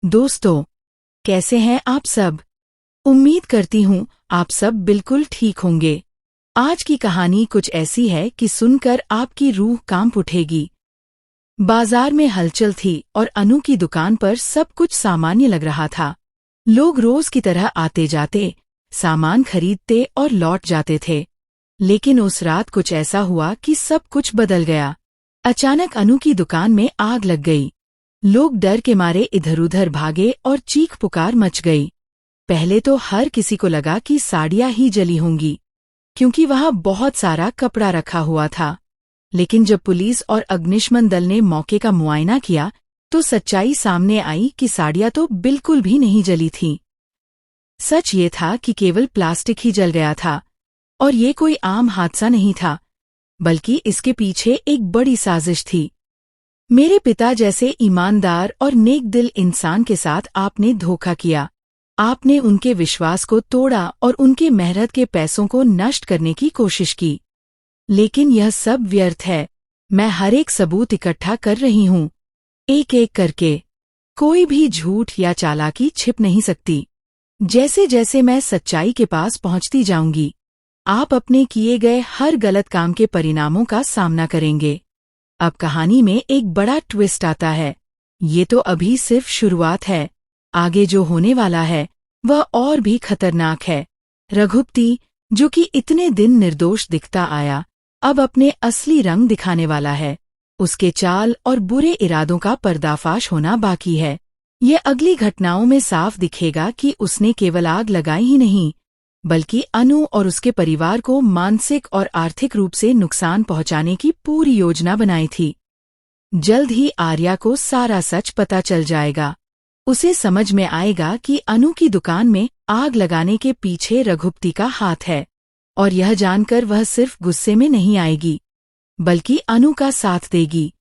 दोस्तों, कैसे हैं आप सब? उम्मीद करती हूँ आप सब बिल्कुल ठीक होंगे। आज की कहानी कुछ ऐसी है कि सुनकर आपकी रूह कांप उठेगी। बाजार में हलचल थी और अनु की दुकान पर सब कुछ सामान्य लग रहा था। लोग रोज की तरह आते जाते, सामान खरीदते और लौट जाते थे। लेकिन उस रात कुछ ऐसा हुआ कि सब कुछ बदल गया। अचानक अनु की दुकान में आग लग गई। लोग डर के मारे इधर-उधर भागे और चीख पुकार मच गई। पहले तो हर किसी को लगा कि साड़ियां ही जली होंगी, क्योंकि वहां बहुत सारा कपड़ा रखा हुआ था। लेकिन जब पुलिस और अग्निशमन दल ने मौके का मुआयना किया, तो सच्चाई सामने आई कि साड़ियां तो बिल्कुल भी नहीं जली थीं। सच ये था कि केवल प्लास्टिक ही जल गया था, और ये कोई आम हादसा नहीं था, बल्कि इसके पीछे एक बड़ी साजिश थी। मेरे पिता जैसे ईमानदार और नेक दिल इंसान के साथ आपने धोखा किया। आपने उनके विश्वास को तोड़ा और उनके मेहनत के पैसों को नष्ट करने की कोशिश की। लेकिन यह सब व्यर्थ है। मैं हर एक सबूत इकट्ठा कर रही हूँ, एक एक करके। कोई भी झूठ या चालाकी छिप नहीं सकती। जैसे जैसे मैं सच्चाई के पास पहुंचती जाऊंगी, आप अपने किए गए हर गलत काम के परिणामों का सामना करेंगे। अब कहानी में एक बड़ा ट्विस्ट आता है। ये तो अभी सिर्फ शुरुआत है। आगे जो होने वाला है वह और भी खतरनाक है। रघुपति, जो कि इतने दिन निर्दोष दिखता आया, अब अपने असली रंग दिखाने वाला है। उसके चाल और बुरे इरादों का पर्दाफाश होना बाकी है। ये अगली घटनाओं में साफ दिखेगा कि उसने केवल आग लगाई ही नहीं, बल्कि अनु और उसके परिवार को मानसिक और आर्थिक रूप से नुकसान पहुंचाने की पूरी योजना बनाई थी। जल्द ही आर्या को सारा सच पता चल जाएगा। उसे समझ में आएगा कि अनु की दुकान में आग लगाने के पीछे रघुपति का हाथ है, और यह जानकर वह सिर्फ गुस्से में नहीं आएगी, बल्कि अनु का साथ देगी।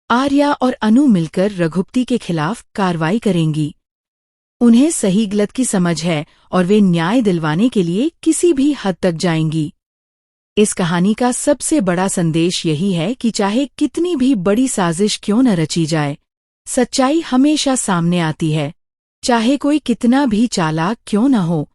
आर्या और अनु मिलकर रघुपति के खिलाफ कार्रवाई करेंगी। उन्हें सही गलत की समझ है और वे न्याय दिलवाने के लिए किसी भी हद तक जाएंगी। इस कहानी का सबसे बड़ा संदेश यही है कि चाहे कितनी भी बड़ी साजिश क्यों न रची जाए, सच्चाई हमेशा सामने आती है। चाहे कोई कितना भी चालाक क्यों न हो,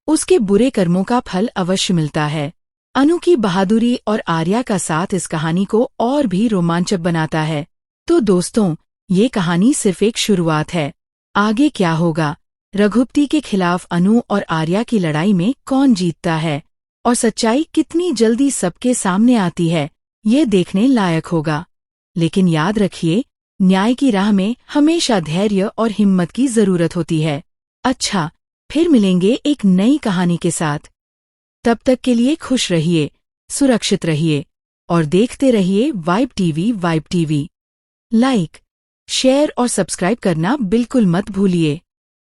उसके बुरे कर्मों का फल अवश्य मिलता है। अनु की बहादुरी और आर्या का साथ इस कहानी को और भी रोमांचक बनाता है। तो दोस्तों, ये कहानी सिर्फ एक शुरुआत है। आगे क्या होगा? रघुपति के खिलाफ अनु और आर्या की लड़ाई में कौन जीतता है, और सच्चाई कितनी जल्दी सबके सामने आती है, ये देखने लायक होगा। लेकिन याद रखिए, न्याय की राह में हमेशा धैर्य और हिम्मत की जरूरत होती है। अच्छा, फिर मिलेंगे एक नई कहानी के साथ। तब तक के लिए खुश रहिए, सुरक्षित रहिए और देखते रहिए वाइब टीवी। लाइक, शेयर और सब्सक्राइब करना बिल्कुल मत भूलिए।